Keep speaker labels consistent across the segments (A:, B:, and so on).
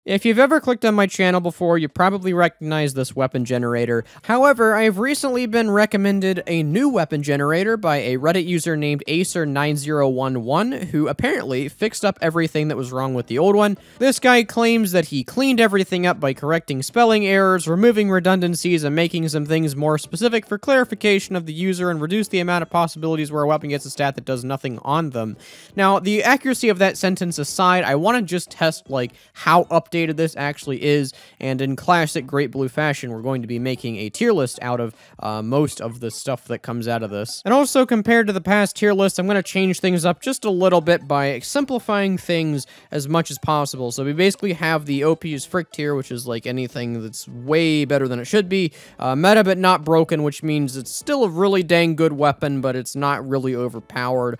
A: If you've ever clicked on my channel before, you probably recognize this weapon generator. However, I've recently been recommended a new weapon generator by a Reddit user named Acer9011, who apparently fixed up everything that was wrong with the old one. This guy claims that he cleaned everything up by correcting spelling errors, removing redundancies, and making some things more specific for clarification of the user and reduce the amount of possibilities where a weapon gets a stat that does nothing on them. Now, the accuracy of that sentence aside, I want to just test, like, how updated this actually is, and in classic Great Blue fashion, we're going to be making a tier list out of most of the stuff that comes out of this. And also, compared to the past tier list, I'm going to change things up just a little bit by simplifying things as much as possible. So we basically have the OP's Frick tier, which is like anything that's way better than it should be, meta but not broken, which means it's still a really dang good weapon, but it's not really overpowered,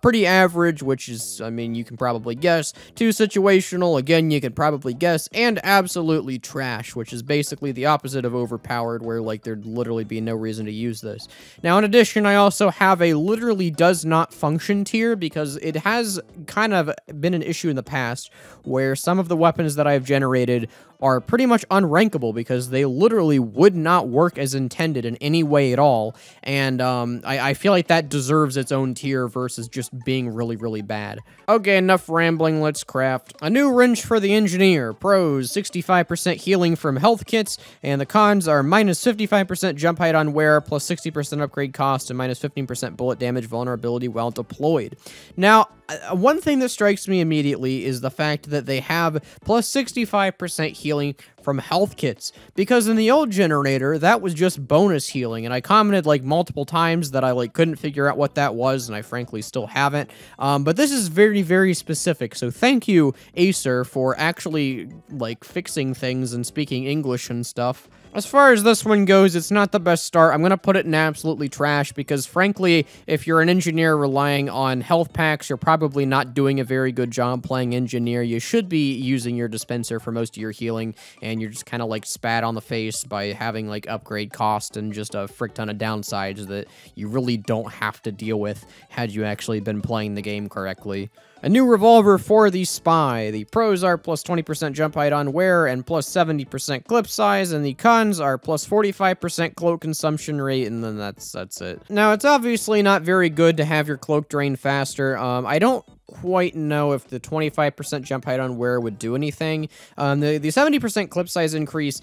A: pretty average, which is, I mean, you can probably guess, too situational, again, you could probably guess, and absolutely trash, which is basically the opposite of overpowered, where like there'd literally be no reason to use this. Now, in addition, I also have a literally does not function tier, because it has kind of been an issue in the past where some of the weapons that I've generated are pretty much unrankable because they literally would not work as intended in any way at all, and I feel like that deserves its own tier versus just being really, really bad. Okay, enough rambling, let's craft. A new wrench for the engineer. Pros, 65% healing from health kits, and the cons are minus 55% jump height on wear, plus 60% upgrade cost, and minus 15% bullet damage vulnerability while deployed. Now, one thing that strikes me immediately is the fact that they have plus 65% healing from health kits, because in the old generator, that was just bonus healing, and I commented like multiple times that I like couldn't figure out what that was, and I frankly still haven't, but this is very, very specific, so thank you, Acer, for actually like fixing things and speaking English and stuff. As far as this one goes, it's not the best start. I'm going to put it in absolutely trash because, frankly, if you're an engineer relying on health packs, you're probably not doing a very good job playing engineer. You should be using your dispenser for most of your healing, and you're just kind of, like, spat on the face by having, like, upgrade cost and just a frick ton of downsides that you really don't have to deal with had you actually been playing the game correctly. A new revolver for the Spy. The pros are plus 20% jump height on wear and plus 70% clip size, and the cons are plus 45% cloak consumption rate, and then that's it. Now, it's obviously not very good to have your cloak drain faster. I don't quite know if the 25% jump height on wear would do anything. The 70% clip size increase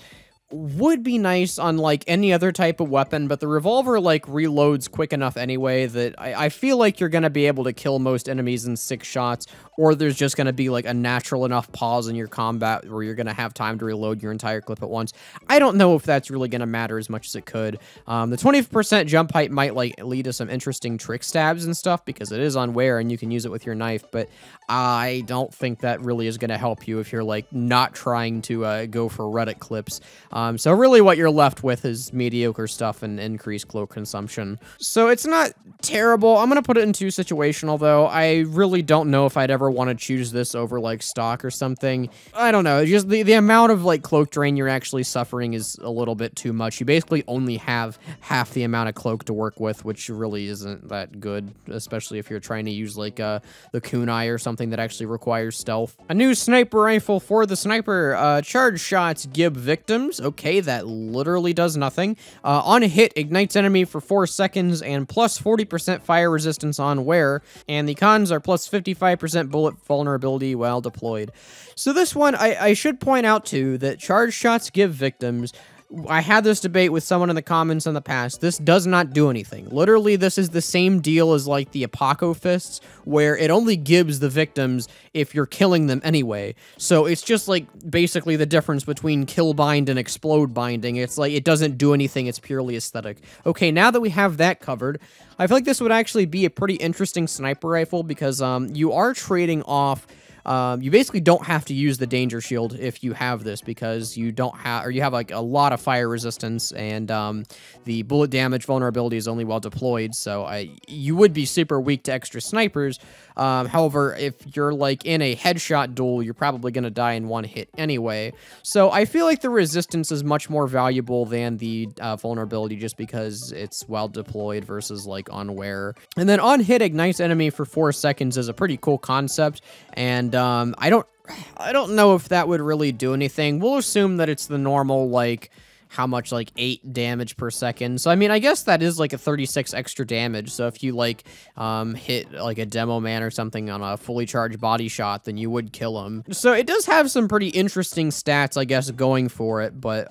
A: would be nice on, like, any other type of weapon, but the revolver, like, reloads quick enough anyway that I feel like you're gonna be able to kill most enemies in 6 shots, or there's just gonna be, like, a natural enough pause in your combat where you're gonna have time to reload your entire clip at once. I don't know if that's really gonna matter as much as it could. The 20% jump height might, like, lead to some interesting trick stabs and stuff, because it is on wear and you can use it with your knife, but I don't think that really is gonna help you if you're, like, not trying to go for Reddit clips. So really what you're left with is mediocre stuff and increased cloak consumption. So it's not terrible. I'm going to put it into situational, though. I really don't know if I'd ever want to choose this over, like, stock or something. I don't know. Just the amount of, like, cloak drain you're actually suffering is a little bit too much. You basically only have half the amount of cloak to work with, which really isn't that good, especially if you're trying to use, like, the kunai or something that actually requires stealth. A new sniper rifle for the sniper. Charge shots give victims. Okay, that literally does nothing. On hit, ignites enemy for 4 seconds, and plus 40% fire resistance on wear, and the cons are plus 55% bullet vulnerability while deployed. So this one, I should point out, too, that charge shots give victims. I had this debate with someone in the comments in the past. This does not do anything. Literally, this is the same deal as, like, the Apoco Fists, where it only gives the victims if you're killing them anyway. So it's just, like, basically the difference between kill bind and explode binding. It's like, it doesn't do anything. It's purely aesthetic. Okay, now that we have that covered, I feel like this would actually be a pretty interesting sniper rifle because you are trading off. You basically don't have to use the danger shield if you have this, because you don't have, or you have like a lot of fire resistance, and the bullet damage vulnerability is only while deployed, so you would be super weak to extra snipers. However, if you're like in a headshot duel, you're probably going to die in one hit anyway. So I feel like the resistance is much more valuable than the vulnerability, just because it's well deployed versus like on wear. And then on hit ignites enemy for 4 seconds is a pretty cool concept, and I don't I don't know if that would really do anything. We'll assume that it's the normal, like, how much, like, 8 damage per second. So, I mean, I guess that is, like, a 36 extra damage. So, if you, like, hit, like, a Demoman or something on a fully charged body shot, then you would kill him. So, it does have some pretty interesting stats, I guess, going for it. But,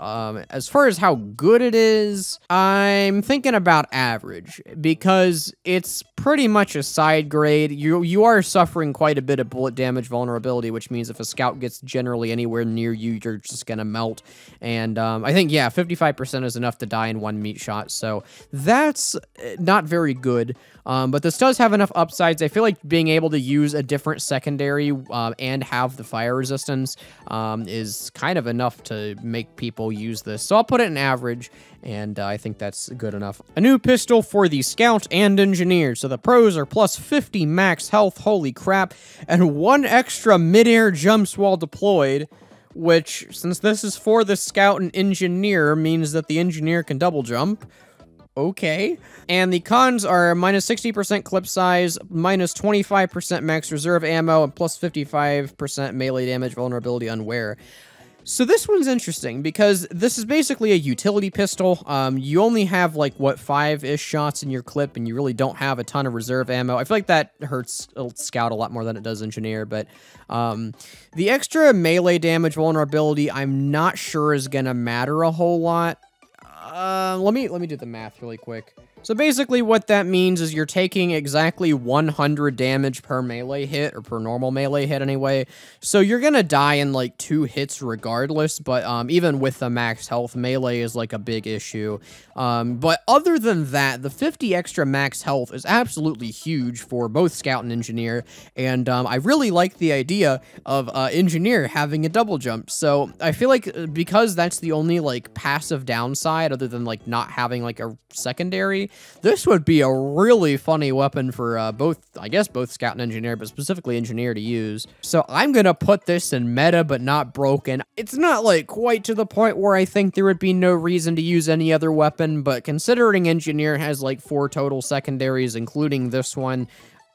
A: as far as how good it is, I'm thinking about average. Because it's pretty much a side grade. You are suffering quite a bit of bullet damage vulnerability, which means if a scout gets generally anywhere near you, you're just gonna melt. And, I think, yeah, 55% is enough to die in one meat shot, so that's not very good. But this does have enough upsides. I feel like being able to use a different secondary and have the fire resistance is kind of enough to make people use this. So I'll put it in average, and I think that's good enough. A new pistol for the Scout and Engineer. So the pros are plus 50 max health, holy crap, and 1 extra mid-air jumps while deployed, which, since this is for the Scout and Engineer, means that the Engineer can double jump. Okay. And the cons are minus 60% clip size, minus 25% max reserve ammo, and plus 55% melee damage vulnerability on wear. So this one's interesting because this is basically a utility pistol. You only have like, what, 5-ish shots in your clip, and you really don't have a ton of reserve ammo. I feel like that hurts Scout a lot more than it does Engineer, but the extra melee damage vulnerability I'm not sure is gonna matter a whole lot. Let me do the math really quick. So basically what that means is you're taking exactly 100 damage per melee hit, or per normal melee hit anyway. So you're gonna die in like 2 hits regardless, but even with the max health, melee is like a big issue. But other than that, the 50 extra max health is absolutely huge for both Scout and Engineer, and I really like the idea of Engineer having a double jump. So I feel like because that's the only like passive downside other than like not having like a secondary, this would be a really funny weapon for both, I guess, both Scout and Engineer, but specifically Engineer to use. So I'm gonna put this in meta, but not broken. It's not like quite to the point where I think there would be no reason to use any other weapon, but considering Engineer has like 4 total secondaries, including this one,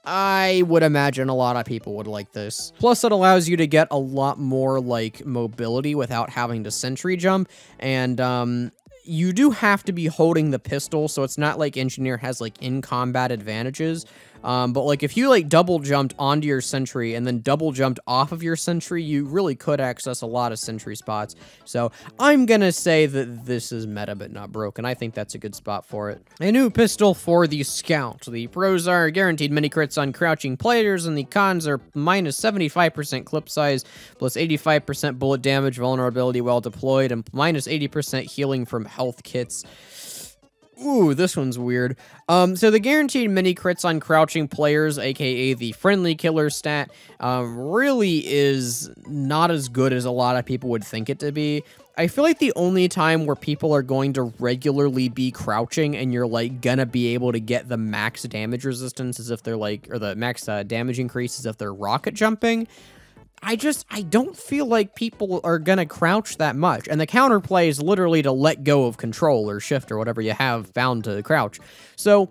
A: I would imagine a lot of people would like this. Plus, it allows you to get a lot more, like, mobility without having to sentry jump, and, you do have to be holding the pistol, so it's not like Engineer has, like, in-combat advantages. But, like, if you, like, double jumped onto your sentry and then double jumped off of your sentry, you really could access a lot of sentry spots. So, I'm gonna say that this is meta but not broken. I think that's a good spot for it. A new pistol for the Scout. The pros are guaranteed mini-crits on crouching players, and the cons are minus 75% clip size, plus 85% bullet damage vulnerability while deployed, and minus 80% healing from health kits. Ooh, this one's weird. So the guaranteed mini crits on crouching players, aka the friendly killer stat, really is not as good as a lot of people would think it to be. I feel like the only time where people are going to regularly be crouching and you're, like, gonna be able to get the max damage resistance is if they're, like, or the max damage increase is if they're rocket jumping. I don't feel like people are gonna crouch that much, and the counterplay is literally to let go of control or shift or whatever you have bound to crouch. So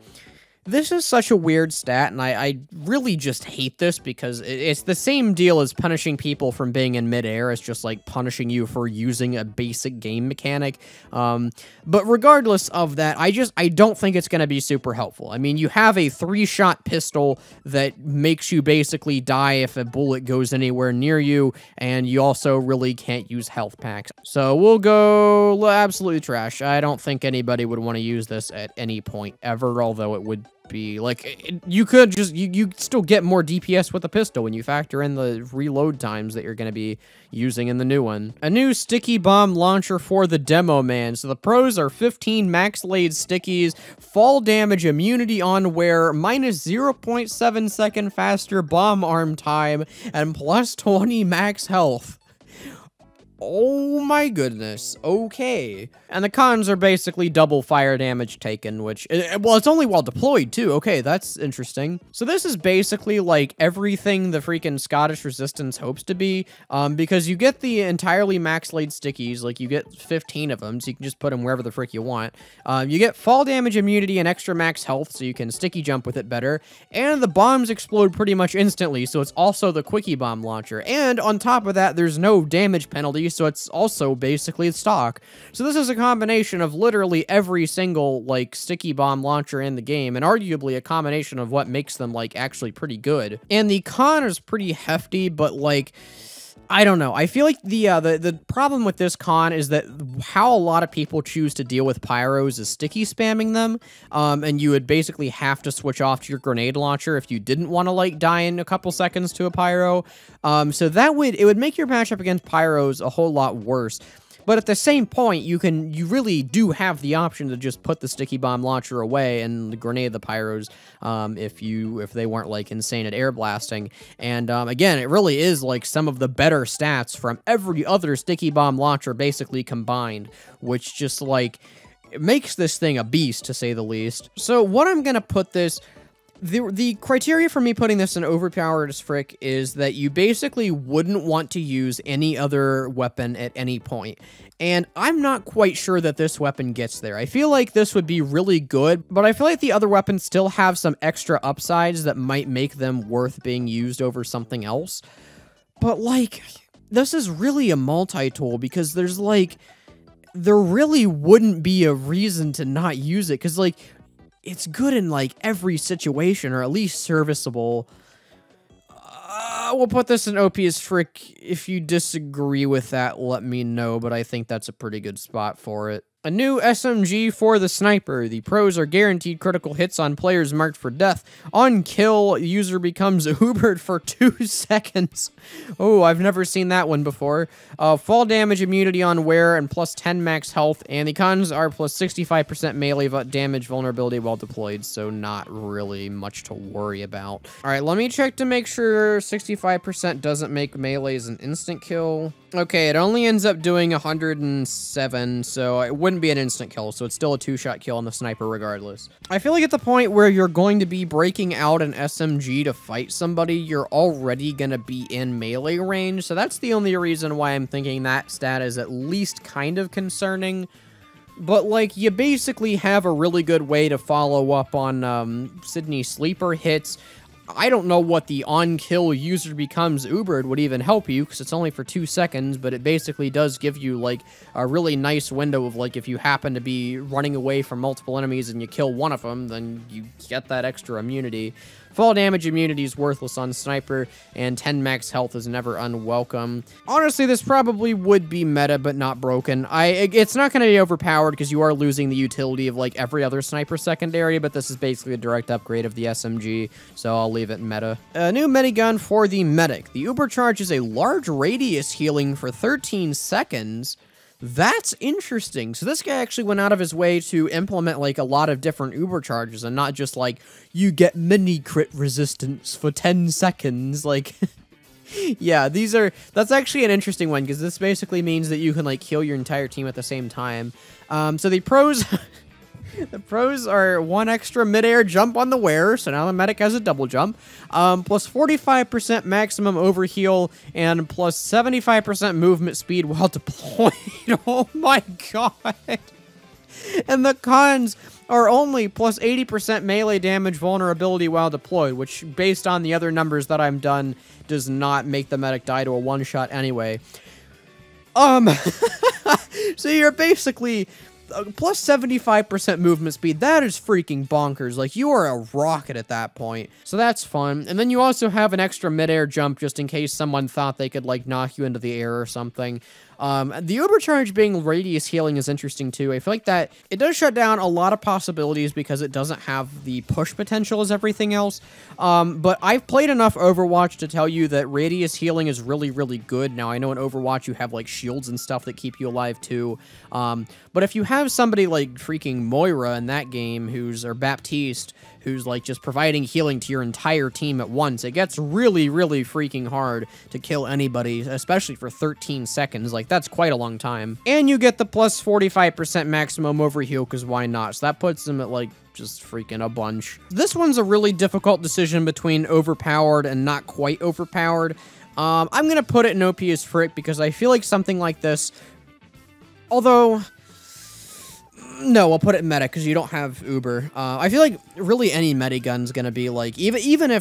A: this is such a weird stat, and I really just hate this because it's the same deal as punishing people from being in midair. It's just like punishing you for using a basic game mechanic. But regardless of that, I don't think it's going to be super helpful. I mean, you have a 3-shot pistol that makes you basically die if a bullet goes anywhere near you, and you also really can't use health packs. So we'll go absolutely trash. I don't think anybody would want to use this at any point ever, although it would be like you could just you still get more DPS with a pistol when you factor in the reload times that you're going to be using in the new one. A new sticky bomb launcher for the Demoman. So the pros are 15 max laid stickies, fall damage immunity on wear, minus 0.7 second faster bomb arm time, and plus 20 max health. Oh my goodness. Okay. And the cons are basically double fire damage taken, which, well, it's only while deployed too. Okay, that's interesting. So this is basically like everything the freaking Scottish Resistance hopes to be, because you get the entirely max laid stickies, like you get 15 of them, so you can just put them wherever the frick you want. You get fall damage immunity and extra max health, so you can sticky jump with it better. And the bombs explode pretty much instantly, so it's also the quickie bomb launcher. And on top of that, there's no damage penalty, so it's also basically stock. So this is a combination of literally every single, like, sticky bomb launcher in the game, and arguably a combination of what makes them, like, actually pretty good. And the con is pretty hefty, but, like, I don't know. I feel like the problem with this con is that how a lot of people choose to deal with pyros is sticky spamming them, and you would basically have to switch off to your grenade launcher if you didn't want to, like, die in a couple seconds to a pyro. So it would make your matchup against pyros a whole lot worse. But at the same point, you really do have the option to just put the sticky bomb launcher away and grenade the pyros if they weren't, like, insane at air blasting. And again, it really is like some of the better stats from every other sticky bomb launcher basically combined, which just, like, it makes this thing a beast, to say the least. So what I'm gonna put this... The criteria for me putting this in overpowered as frick is that you basically wouldn't want to use any other weapon at any point. And I'm not quite sure that this weapon gets there. I feel like this would be really good, but I feel like the other weapons still have some extra upsides that might make them worth being used over something else. But, like, this is really a multi-tool because there's, like, there really wouldn't be a reason to not use it because, like, it's good in, like, every situation, or at least serviceable. We'll put this in OP as frick. If you disagree with that, let me know, but I think that's a pretty good spot for it. A new SMG for the sniper. The pros are guaranteed critical hits on players marked for death. On kill, user becomes Ubered for 2 seconds. Oh, I've never seen that one before. Fall damage immunity on wear and plus 10 max health. And the cons are plus 65% melee damage vulnerability while deployed, so not really much to worry about. Alright, let me check to make sure 65% doesn't make melees an instant kill. Okay, it only ends up doing 107, so it wouldn't be an instant kill, so it's still a 2-shot kill on the sniper regardless. I feel like at the point where you're going to be breaking out an SMG to fight somebody, you're already gonna be in melee range, so that's the only reason why I'm thinking that stat is at least kind of concerning. But, like, you basically have a really good way to follow up on Sydney Sleeper hits. I don't know what the on-kill user becomes Ubered would even help you, because it's only for 2 seconds, but it basically does give you, like, a really nice window of, like, if you happen to be running away from multiple enemies and you kill one of them, then you get that extra immunity. Fall damage immunity is worthless on sniper, and 10 max health is never unwelcome. Honestly, this probably would be meta, but not broken. It's not going to be overpowered because you are losing the utility of, like, every other sniper secondary, but this is basically a direct upgrade of the SMG, so I'll leave it meta. A new minigun for the medic. The Uber charges a large radius healing for 13 seconds. That's interesting. So this guy actually went out of his way to implement, like, a lot of different Uber charges and not just, like, you get mini crit resistance for 10 seconds. Like, yeah, that's actually an interesting one because this basically means that you can, like, kill your entire team at the same time. So the pros... The pros are 1 extra midair jump on the wearer, so now the medic has a double jump, plus 45% maximum overheal, and plus 75% movement speed while deployed. Oh my god! And the cons are only plus 80% melee damage vulnerability while deployed, which, based on the other numbers that I'm done, does not make the medic die to a one-shot anyway. So you're basically... plus 75% movement speed, that is freaking bonkers. Like, you are a rocket at that point. So that's fun. And then you also have an extra midair jump just in case someone thought they could, like, knock you into the air or something. The overcharge being radius healing is interesting too. I feel like that it does shut down a lot of possibilities because it doesn't have the push potential as everything else. But I've played enough Overwatch to tell you that radius healing is really, really good. Now, I know in Overwatch you have, like, shields and stuff that keep you alive too. But if you have somebody like freaking Moira in that game or Baptiste, who's like just providing healing to your entire team at once, it gets really, really freaking hard to kill anybody, especially for 13 seconds. Like, that's quite a long time. And you get the plus 45% maximum overheal, because why not? So that puts them at like just freaking a bunch. This one's a really difficult decision between overpowered and not quite overpowered. I'm gonna put it in OP as frick, because I feel like something like this, although, no, I'll put it in meta, because you don't have Uber. I feel like really any meta gun's gonna be like, even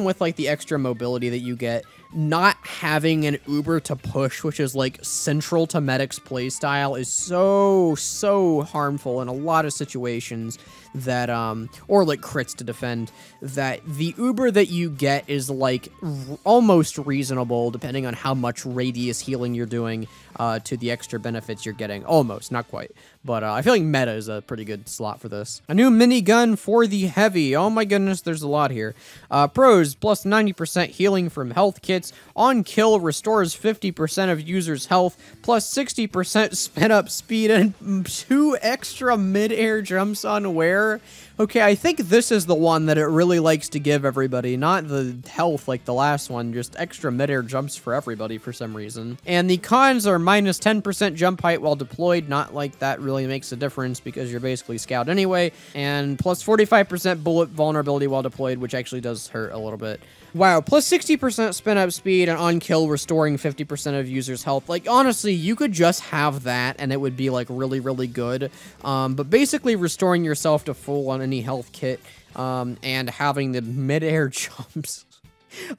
A: with like the extra mobility that you get, not having an Uber to push, which is like central to Medic's playstyle, is so harmful in a lot of situations that, or like crits to defend, that the Uber that you get is like almost reasonable depending on how much radius healing you're doing to the extra benefits you're getting. Almost, not quite. But I feel like meta is a pretty good slot for this. A new minigun for the heavy. Oh my goodness, there's a lot here. Pros, plus 90% healing from health kits. On kill, restores 50% of users' health, plus 60% spin up speed, and 2 extra mid-air jumps on wear. Okay, I think this is the one that it really likes to give everybody, not the health like the last one, just extra mid-air jumps for everybody for some reason. And the cons are minus 10% jump height while deployed, not like that really makes a difference because you're basically scout anyway, and plus 45% bullet vulnerability while deployed, which actually does hurt a little bit. Wow, plus 60% spin up speed and on kill restoring 50% of users' health. Like, honestly, you could just have that and it would be like really, really good. But basically restoring yourself to full on any health kit and having the mid-air jumps.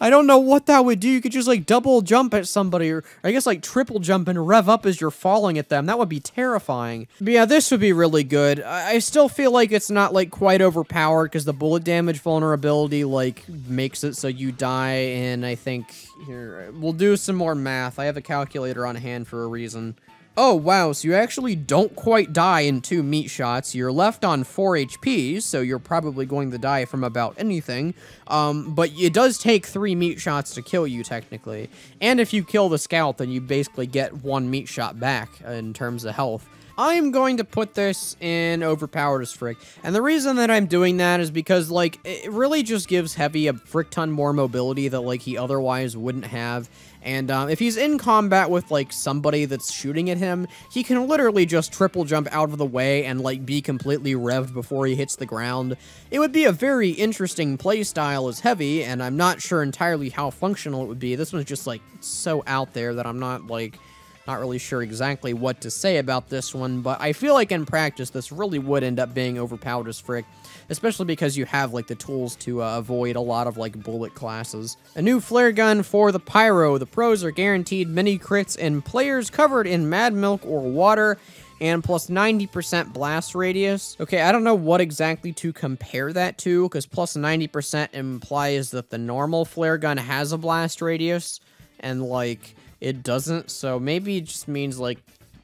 A: I don't know what that would do. You could just like double jump at somebody, or I guess like triple jump and rev up as you're falling at them. That would be terrifying. But yeah, this would be really good. I still feel like it's not like quite overpowered because the bullet damage vulnerability like makes it so you die in, I think, here, we'll do some more math. I have a calculator on hand for a reason. Oh, wow, so you actually don't quite die in 2 meat shots. You're left on 4 HP, so you're probably going to die from about anything. But it does take 3 meat shots to kill you, technically. And if you kill the scout, then you basically get 1 meat shot back in terms of health. I'm going to put this in overpowered as frick. And the reason that I'm doing that is because, like, it really just gives Heavy a frick ton more mobility that, like, he otherwise wouldn't have. And if he's in combat with, like, somebody that's shooting at him, he can literally just triple jump out of the way and, like, be completely revved before he hits the ground. It would be a very interesting playstyle as Heavy, and I'm not sure entirely how functional it would be. This one's just, like, so out there that I'm not, like, not really sure exactly what to say about this one, but I feel like in practice this really would end up being overpowered as frick, especially because you have like the tools to avoid a lot of like bullet classes. A new flare gun for the Pyro. The pros are guaranteed mini crits and players covered in mad milk or water, and plus 90% blast radius. Okay, I don't know what exactly to compare that to, because plus 90% implies that the normal flare gun has a blast radius, and like it doesn't, so maybe it just means, like,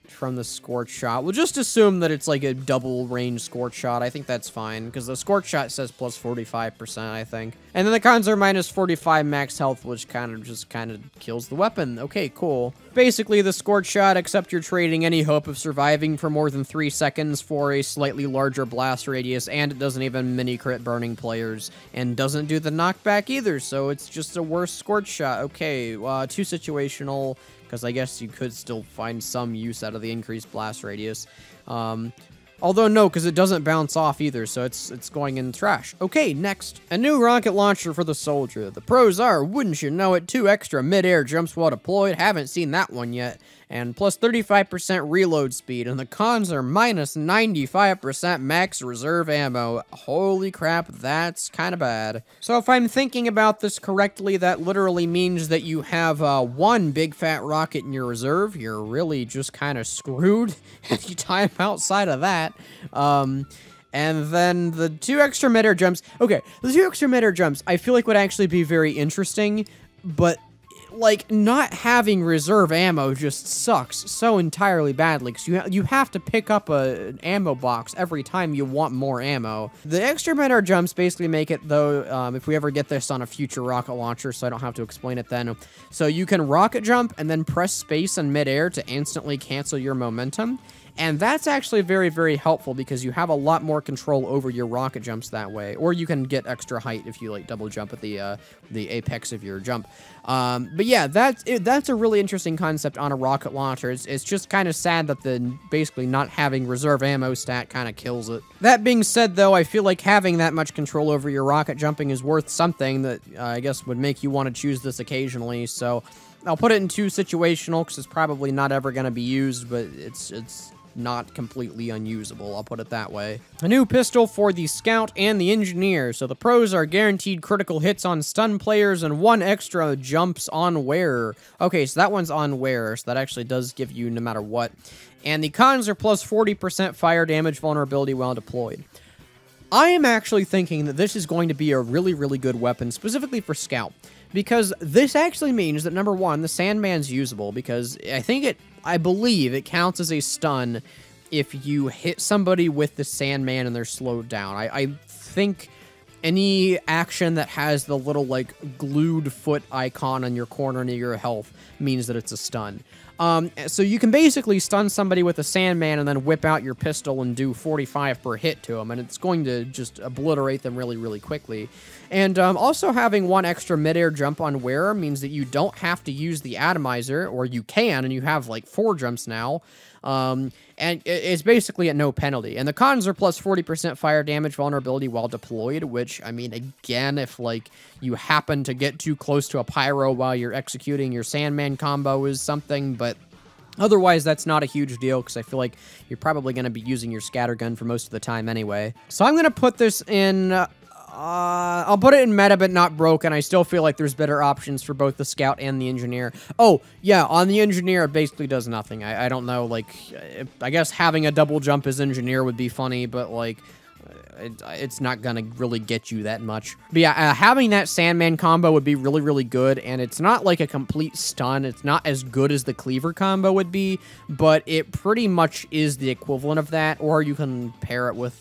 A: from the scorch shot. We'll just assume that it's, like, a double range scorch shot. I think that's fine, because the scorch shot says plus 45%, I think. And then the cons are minus 45 max health, which kind of kills the weapon. Okay, cool. Basically, the scorch shot, except you're trading any hope of surviving for more than 3 seconds for a slightly larger blast radius, and it doesn't even mini-crit burning players, and doesn't do the knockback either, so it's just a worse scorch shot. Okay, 2 situational, because I guess you could still find some use out of the increased blast radius. Although no, because it doesn't bounce off either, so it's going in the trash. Okay, next. A new rocket launcher for the soldier. The pros are, wouldn't you know it, 2 extra mid-air jumps while deployed. Haven't seen that one yet. And plus 35% reload speed. And the cons are minus 95% max reserve ammo. Holy crap, that's kind of bad. So if I'm thinking about this correctly, that literally means that you have 1 big fat rocket in your reserve. You're really just kind of screwed any time outside of that. And then the 2 extra mid-air jumps. Okay, the 2 extra mid-air jumps I feel like would actually be very interesting, but like, not having reserve ammo just sucks so entirely badly, because you have to pick up an ammo box every time you want more ammo. The extra mid-air jumps basically make it, though, if we ever get this on a future rocket launcher, so I don't have to explain it then. So you can rocket jump and then press space in mid-air to instantly cancel your momentum. And that's actually very, very helpful because you have a lot more control over your rocket jumps that way. Or you can get extra height if you like double jump at the apex of your jump. But yeah, that's a really interesting concept on a rocket launcher. It's just kind of sad that basically not having reserve ammo stat kind of kills it. That being said, though, I feel like having that much control over your rocket jumping is worth something that I guess would make you want to choose this occasionally. So I'll put it in 2 situational because it's probably not ever going to be used, but it's not completely unusable, I'll put it that way. A new pistol for the Scout and the Engineer. So the pros are guaranteed critical hits on stun players and 1 extra jumps on wearer. Okay, so that one's on wearer, so that actually does give you no matter what. And the cons are plus 40% fire damage vulnerability while deployed. I am actually thinking that this is going to be a really, really good weapon, specifically for Scout. Because this actually means that, number 1, the Sandman's usable, because I believe it counts as a stun if you hit somebody with the Sandman and they're slowed down. I think any action that has the little, like, glued foot icon on your corner near your health means that it's a stun. So you can basically stun somebody with a Sandman and then whip out your pistol and do 45 per hit to them, and it's going to just obliterate them really, really quickly. And also having 1 extra midair jump on wearer means that you don't have to use the atomizer, or you can, and you have like 4 jumps now. And it's basically at no penalty. And the cons are plus 40% fire damage vulnerability while deployed, which, I mean, again, if, like, you happen to get too close to a pyro while you're executing your Sandman combo is something, but otherwise, that's not a huge deal, because I feel like you're probably going to be using your scattergun for most of the time anyway. So I'm going to put this in... I'll put it in meta, but not broken. I still feel like there's better options for both the Scout and the Engineer. Oh, yeah, on the Engineer, it basically does nothing. I don't know, like, I guess having a double jump as Engineer would be funny, but, like, it's not gonna really get you that much. But yeah, having that Sandman combo would be really, really good, and it's not like a complete stun. It's not as good as the Cleaver combo would be, but it pretty much is the equivalent of that, or you can pair it with,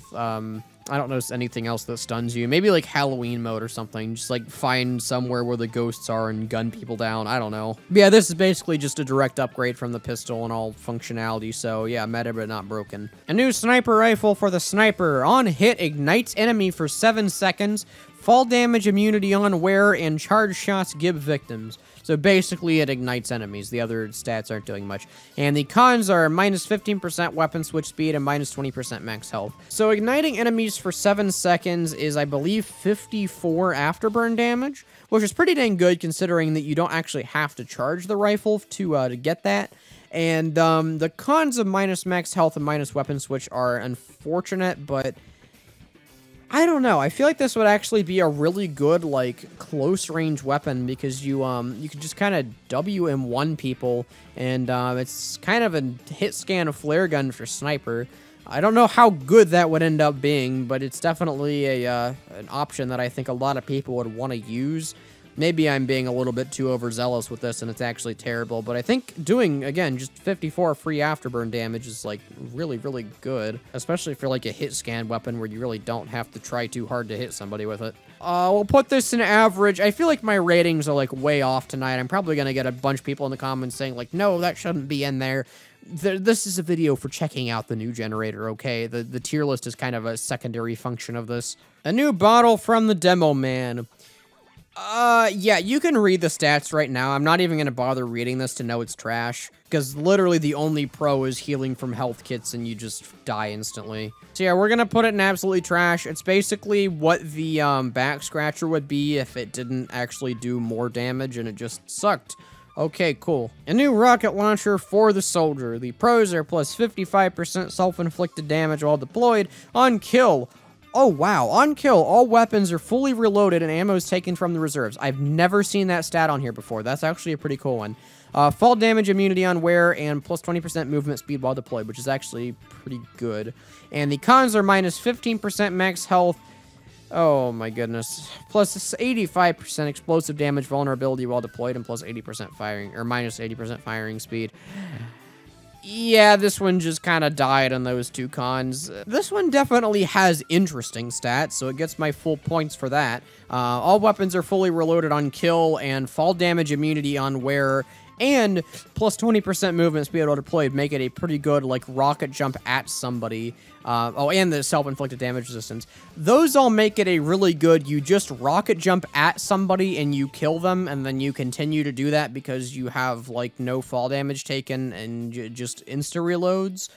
A: I don't know anything else that stuns you. Maybe like Halloween mode or something. Just like find somewhere where the ghosts are and gun people down. I don't know. But yeah, this is basically just a direct upgrade from the pistol and all functionality. So yeah, meta but not broken. A new sniper rifle for the Sniper. On hit, ignites enemy for 7 seconds. Fall damage immunity on wearer and charge shots give victims. So basically, it ignites enemies. The other stats aren't doing much. And the cons are minus 15% weapon switch speed and minus 20% max health. So igniting enemies for 7 seconds is, I believe, 54 afterburn damage, which is pretty dang good considering that you don't actually have to charge the rifle to get that. And the cons of minus max health and minus weapon switch are unfortunate, but I don't know. I feel like this would actually be a really good, like, close-range weapon because you can just kind of WM1 people, and it's kind of a hit scan flare gun for Sniper. I don't know how good that would end up being, but it's definitely an option that I think a lot of people would want to use. Maybe I'm being a little bit too overzealous with this and it's actually terrible, but I think doing, again, just 54 free afterburn damage is, like, really, really good, especially for, like, a hit scan weapon where you really don't have to try too hard to hit somebody with it. We'll put this in average. I feel like my ratings are, like, way off tonight. I'm probably going to get a bunch of people in the comments saying, like, no, that shouldn't be in there. This is a video for checking out the new generator, okay? The tier list is kind of a secondary function of this. A new bottle from the Demoman. Yeah, you can read the stats right now. I'm not even going to bother reading this to know it's trash, because literally the only pro is healing from health kits and you just die instantly. So yeah, we're going to put it in absolutely trash. It's basically what the back scratcher would be if it didn't actually do more damage and it just sucked. Okay, cool. A new rocket launcher for the Soldier. The pros are plus 55% self-inflicted damage while deployed on kill. Oh, wow. On kill, all weapons are fully reloaded and ammo is taken from the reserves. I've never seen that stat on here before. That's actually a pretty cool one. Fall damage immunity on wearer and plus 20% movement speed while deployed, which is actually pretty good. And the cons are minus 15% max health. Oh, my goodness. Plus 85% explosive damage vulnerability while deployed and plus 80% firing, or minus 80% firing speed. Yeah, this one just kind of died on those 2 cons. This one definitely has interesting stats, so it gets my full points for that. All weapons are fully reloaded on kill, and fall damage immunity on wearer, and plus 20% movement speed while deployed make it a pretty good, like, rocket jump at somebody. Oh, and the self-inflicted damage resistance. Those all make it a really good, you just rocket jump at somebody and you kill them, and then you continue to do that because you have, like, no fall damage taken and just insta-reloads.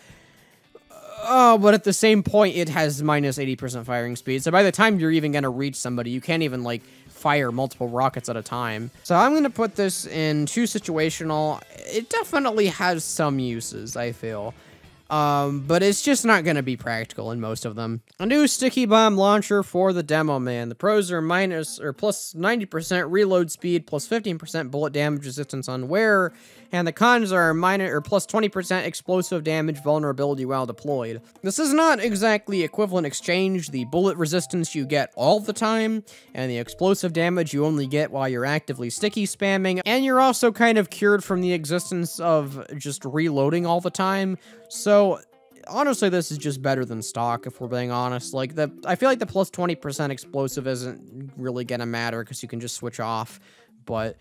A: Oh, but at the same point, it has minus 80% firing speed, so by the time you're even gonna reach somebody, you can't even, like, fire multiple rockets at a time. So I'm gonna put this in 2 situational. It definitely has some uses, I feel. But it's just not going to be practical in most of them. A new sticky bomb launcher for the Demoman. The pros are plus 90% reload speed, plus 15% bullet damage resistance on wearer, and the cons are plus 20% explosive damage vulnerability while deployed. This is not exactly equivalent exchange. The bullet resistance you get all the time, and the explosive damage you only get while you're actively sticky spamming, and you're also kind of cured from the existence of just reloading all the time. So, honestly, this is just better than stock, if we're being honest. Like, I feel like the plus 20% explosive isn't really gonna matter, because you can just switch off, but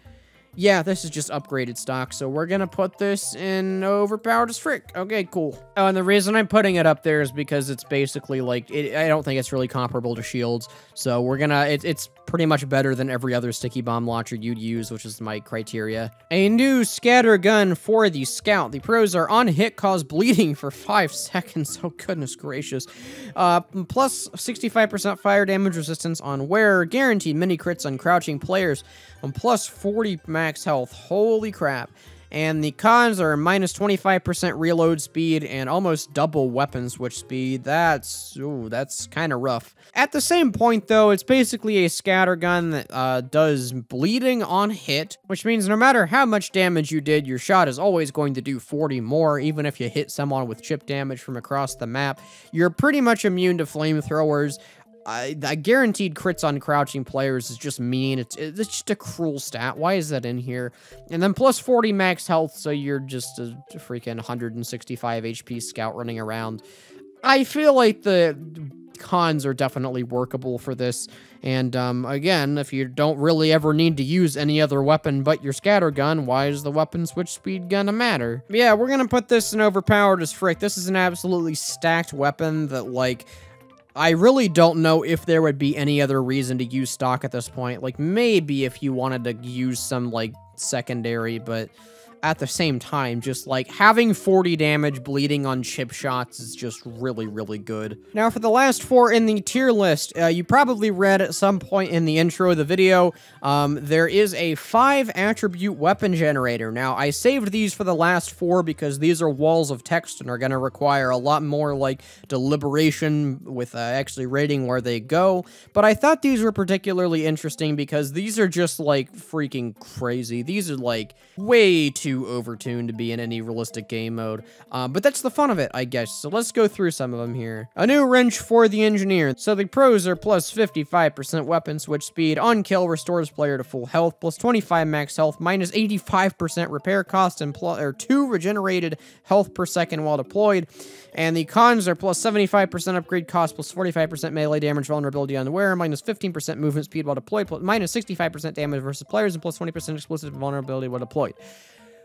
A: yeah, this is just upgraded stock, so we're gonna put this in overpowered as frick. Okay, cool. Oh, and the reason I'm putting it up there is because it's basically, like, I don't think it's really comparable to shields, so we're gonna, it's pretty much better than every other sticky bomb launcher you'd use, which is my criteria. A new scatter gun for the Scout. The pros are on hit, cause bleeding for 5 seconds. Oh, goodness gracious. Plus 65% fire damage resistance on wearer, guaranteed mini crits on crouching players, and plus 40 max health. Holy crap. And the cons are minus 25% reload speed and almost double weapon switch speed. That's kind of rough. At the same point, though, it's basically a scatter gun that does bleeding on hit, which means no matter how much damage you did, your shot is always going to do 40 more, even if you hit someone with chip damage from across the map. You're pretty much immune to flamethrowers. The guaranteed crits on crouching players is just mean. It's just a cruel stat. Why is that in here? And then plus 40 max health, so you're just a freaking 165 HP scout running around. I feel like the cons are definitely workable for this. And again, if you don't really ever need to use any other weapon but your scatter gun, why is the weapon switch speed gonna matter? Yeah, we're gonna put this in overpowered as frick. This is an absolutely stacked weapon that, like, I really don't know if there would be any other reason to use stock at this point. Like, maybe if you wanted to use some, like, secondary, but at the same time, just, like, having 40 damage bleeding on chip shots is just really, really good. Now, for the last 4 in the tier list, you probably read at some point in the intro of the video, there is a 5-attribute weapon generator. Now, I saved these for the last 4 because these are walls of text and are going to require a lot more, like, deliberation with actually rating where they go, but I thought these were particularly interesting because these are just, like, freaking crazy. These are, like, way too overtuned to be in any realistic game mode, but that's the fun of it, I guess. So let's go through some of them here. A new wrench for the engineer. So the pros are plus 55% weapon switch speed, on kill restores player to full health, plus 25 max health, minus 85% repair cost, and 2 regenerated health per second while deployed. And the cons are plus 75% upgrade cost, plus 45% melee damage vulnerability on the wearer, minus 15% movement speed while deployed, plus minus 65% damage versus players, and plus 20% explosive vulnerability while deployed.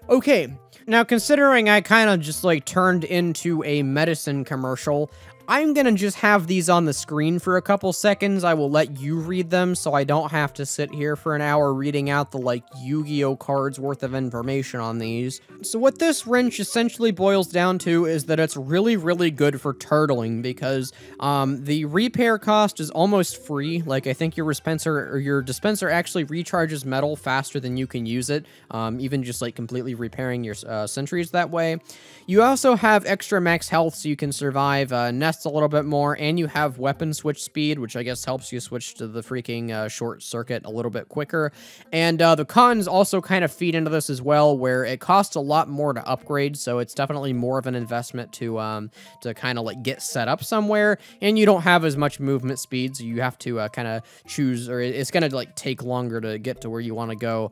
A: Okay, now considering I kind of just, like, turned into a medicine commercial, I'm gonna just have these on the screen for a couple seconds. I will let you read them so I don't have to sit here for an hour reading out the, like, Yu-Gi-Oh cards worth of information on these. So what this wrench essentially boils down to is that it's really, really good for turtling because the repair cost is almost free. Like, I think your dispenser actually recharges metal faster than you can use it, even just, like, completely repairing your sentries that way. You also have extra max health so you can survive nests a little bit more, and you have weapon switch speed, which I guess helps you switch to the freaking short circuit a little bit quicker. And the cons also kind of feed into this as well, where it costs a lot more to upgrade, so it's definitely more of an investment to kind of, like, get set up somewhere, and you don't have as much movement speed, so you have to kind of choose, or it's gonna, like, take longer to get to where you want to go.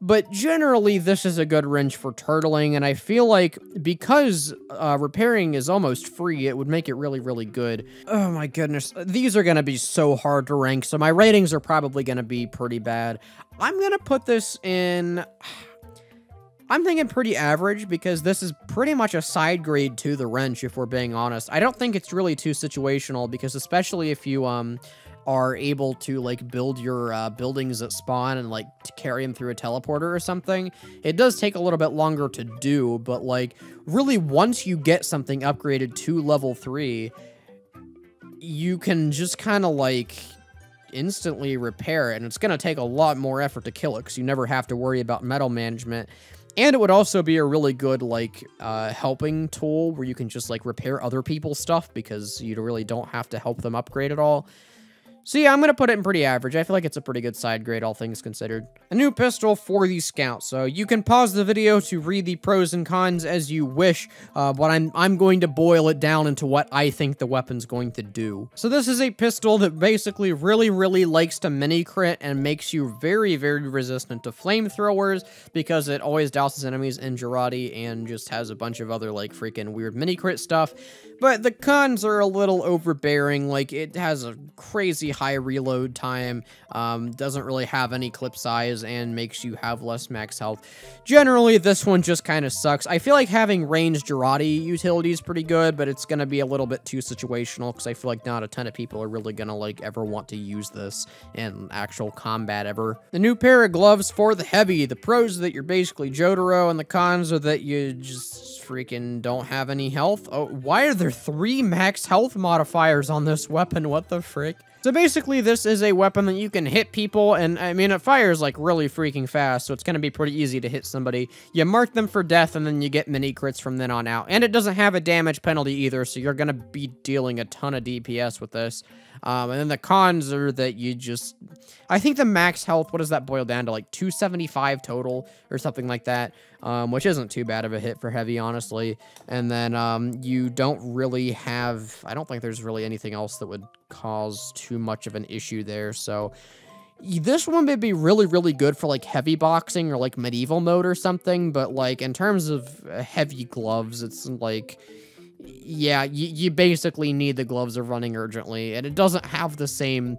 A: But generally, this is a good wrench for turtling, and I feel like because repairing is almost free, it would make it really, really good. Oh my goodness, these are going to be so hard to rank, so my ratings are probably going to be pretty bad. I'm going to put this in... I'm thinking pretty average because this is pretty much a side grade to the wrench, if we're being honest. I don't think it's really too situational because especially if you are able to like build your buildings at spawn and like to carry them through a teleporter or something, it does take a little bit longer to do, but like really once you get something upgraded to level 3, you can just kind of like instantly repair it, and it's going to take a lot more effort to kill it because you never have to worry about metal management. And it would also be a really good, like, helping tool where you can just, like, repair other people's stuff because you really don't have to help them upgrade at all. So yeah, I'm going to put it in pretty average. I feel like it's a pretty good side grade, all things considered. A new pistol for the Scout. So you can pause the video to read the pros and cons as you wish, but I'm going to boil it down into what I think the weapon's going to do. So this is a pistol that basically really likes to mini crit and makes you very resistant to flamethrowers because it always douses enemies in Girardi and just has a bunch of other like freaking weird mini crit stuff. But the cons are a little overbearing, like it has a crazy high reload time, doesn't really have any clip size, and makes you have less max health. Generally, this one just kind of sucks. I feel like having ranged Girardi utility is pretty good, but it's going to be a little bit too situational, because I feel like not a ton of people are really going to, like, ever want to use this in actual combat ever. The new pair of gloves for the heavy. The pros are that you're basically Jotaro, and the cons are that you just freaking don't have any health. Oh, why are there 3 max health modifiers on this weapon? What the frick? So basically, this is a weapon that you can hit people, and I mean, it fires like really freaking fast, so it's going to be pretty easy to hit somebody. You mark them for death, and then you get mini crits from then on out. And it doesn't have a damage penalty either, so you're going to be dealing a ton of DPS with this. And then the cons are that you just... I think the max health, what does that boil down to? Like 275 total or something like that, which isn't too bad of a hit for heavy, honestly. And then you don't really have... I don't think there's really anything else that would cause too much of an issue there, so... This one would be really good for, like, heavy boxing or, like, medieval mode or something, but, like, in terms of heavy gloves, it's, like... Yeah, you basically need the gloves of running urgently, and it doesn't have the same,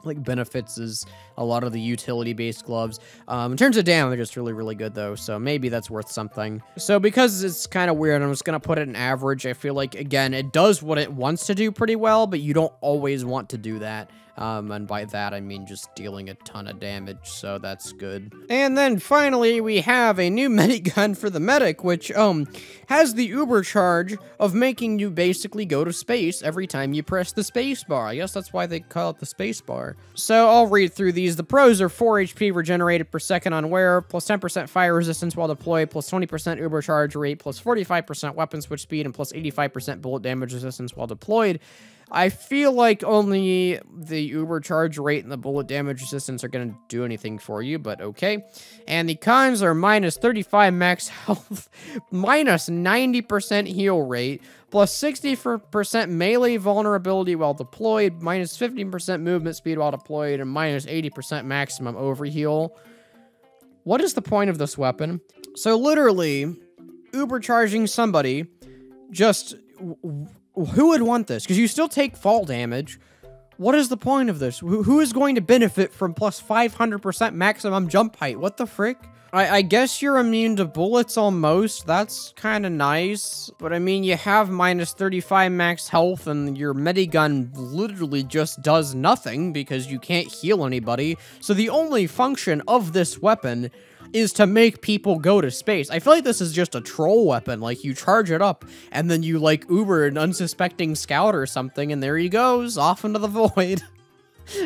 A: like, benefits as a lot of the utility-based gloves. In terms of damage, it's really good, though, so maybe that's worth something. So because it's kind of weird, I'm just gonna put it in average. I feel like, again, it does what it wants to do pretty well, but you don't always want to do that. And by that, I mean just dealing a ton of damage, so that's good. And then finally, we have a new minigun for the medic, which, has the uber charge of making you basically go to space every time you press the space bar. I guess that's why they call it the space bar. So I'll read through these. The pros are 4 HP regenerated per second on wear, plus 10% fire resistance while deployed, plus 20% uber charge rate, plus 45% weapon switch speed, and plus 85% bullet damage resistance while deployed. I feel like only the uber charge rate and the bullet damage resistance are going to do anything for you, but okay. And the cons are minus 35 max health, minus 90% heal rate, plus 60% melee vulnerability while deployed, minus 15% movement speed while deployed, and minus 80% maximum overheal. What is the point of this weapon? So literally, uber charging somebody just... Who would want this? Because you still take fall damage. What is the point of this? Who is going to benefit from plus 500% maximum jump height? What the frick? I guess you're immune to bullets almost. That's kind of nice. But I mean, you have minus 35 max health and your medigun literally just does nothing because you can't heal anybody. So the only function of this weapon is to make people go to space. I feel like this is just a troll weapon. Like, you charge it up, and then you, like, Uber an unsuspecting scout or something, and there he goes, off into the void.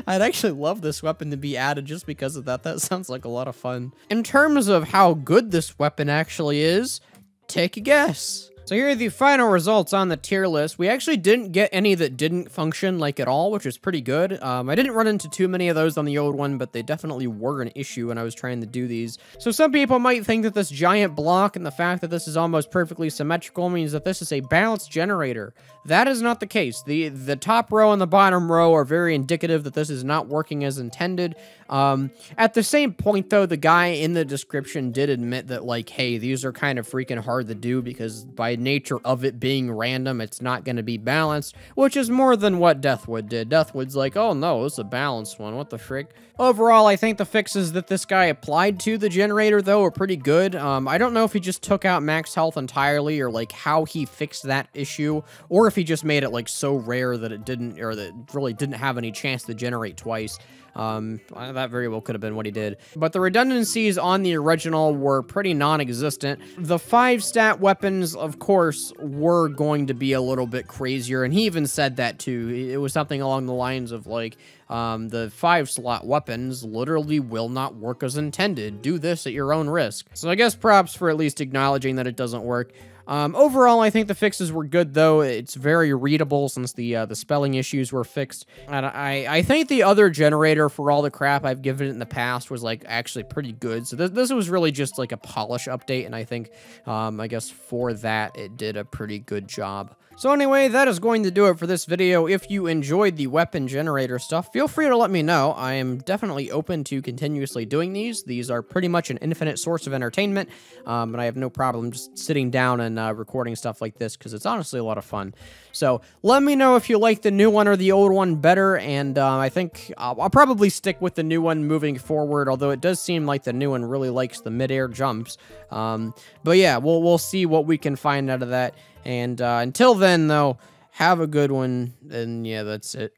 A: I'd actually love this weapon to be added just because of that. That sounds like a lot of fun. In terms of how good this weapon actually is, take a guess. So here are the final results on the tier list. We actually didn't get any that didn't function, like, at all, which is pretty good. I didn't run into too many of those on the old one, but they definitely were an issue when I was trying to do these. So some people might think that this giant block and the fact that this is almost perfectly symmetrical means that this is a balanced generator. That is not the case. The top row and the bottom row are very indicative that this is not working as intended. At the same point, though, the guy in the description did admit that, like, hey, these are kind of freaking hard to do because by by nature of it being random, it's not going to be balanced, which is more than what Deathwood did. Deathwood's like, oh no, it's a balanced one, what the frick? Overall, I think the fixes that this guy applied to the generator, though, are pretty good. I don't know if he just took out max health entirely, or, like, how he fixed that issue, or if he just made it, like, so rare that it didn't, or that it really didn't have any chance to generate twice. That very well could have been what he did. But the redundancies on the original were pretty non-existent. The 5-stat weapons, of course, were going to be a little bit crazier, and he even said that too. It was something along the lines of, like, the 5-slot weapons literally will not work as intended. Do this at your own risk. So I guess props for at least acknowledging that it doesn't work. Overall, I think the fixes were good, though. It's very readable since the spelling issues were fixed. And I think the other generator, for all the crap I've given it in the past, was, like, actually pretty good. So this was really just, like, a polish update, and I think, I guess for that, it did a pretty good job. So anyway, that is going to do it for this video. If you enjoyed the weapon generator stuff, feel free to let me know. I am definitely open to continuously doing these. These are pretty much an infinite source of entertainment, and I have no problem just sitting down and recording stuff like this, because it's honestly a lot of fun. So let me know if you like the new one or the old one better, and I think I'll probably stick with the new one moving forward, although it does seem like the new one really likes the mid-air jumps. But yeah, we'll see what we can find out of that. And until then, though, have a good one, and yeah, that's it.